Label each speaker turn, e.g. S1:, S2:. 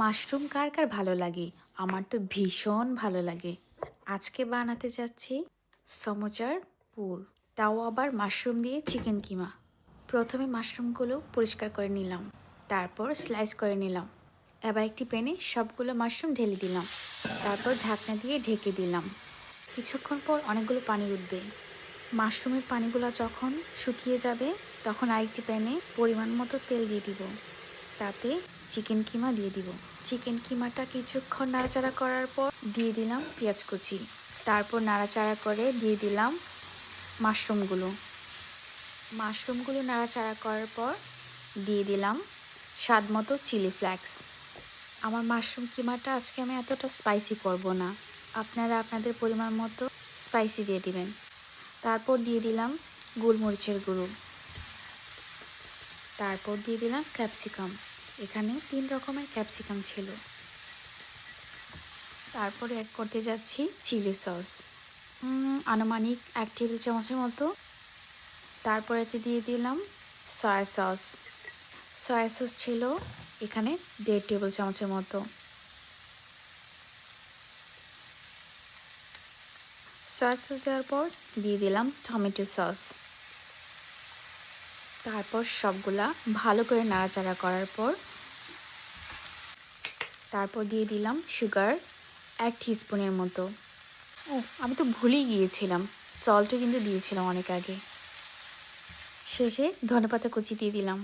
S1: Mushroom কার কার ভালো লাগে? আমার তো ভীষণ ভালো লাগে। আজকে বানাতে যাচ্ছি সমোচার পুর, তাও আবার মাশরুম দিয়ে চিকেন কিমা। প্রথমে মাশরুমগুলো পরিষ্কার করে নিলাম, তারপর স্লাইস করে নিলাম। এবার একটি প্যানে সবগুলো মাশরুম ঢেলে দিলাম, তারপর ঢাকনা দিয়ে ঢেকে দিলাম। কিছুক্ষণ পর অনেকগুলো পানি উঠবে। মাশরুমের পানিগুলো যখন শুকিয়ে যাবে তখন আরেকটি প্যানে পরিমাণ মতো তেল দিয়ে দিব, তাতে চিকেন কিমা দিয়ে দিব। চিকেন কিমাটা কিছুক্ষণ নাড়াচাড়া করার পর দিয়ে দিলাম পেঁয়াজ কুচি, তারপর নাড়াচাড়া করে দিয়ে দিলাম মাশরুমগুলো। নাড়াচাড়া করার পর দিয়ে দিলাম স্বাদ মতো চিলি ফ্লেক্স। আমার মাশরুম কিমাটা আজকে আমি এতটা স্পাইসি করব না, আপনারা আপনাদের পরিমাণ মতো স্পাইসি দিয়ে দিবেন। তারপর দিয়ে দিলাম গোলমরিচের গুঁড়ো, তারপর দিয়ে দিলাম ক্যাপসিকাম। এখানে 3 রকমের ক্যাপসিকাম ছিল। তারপরে অ্যাড করতে যাচ্ছি চিলি সস, আনুমানিক 1 টেবিল চামচের মতো। তারপর এতে দিয়ে দিলাম সয়া সস। ছিল এখানে 1.5 টেবিল চামচের মতো। সয়া সস দেওয়ার পর দিয়ে দিলাম টমেটো সস। তারপর সবগুলা ভালো করে নাড়াচাড়া করার পর তারপর দিয়ে দিলাম সুগার 1 টিস্পুনের মতো। আমি তো ভুলেই গিয়েছিলাম, সল্টও কিন্তু দিয়েছিলাম অনেক আগে। শেষে ধনেপাতা কুচি দিয়ে দিলাম।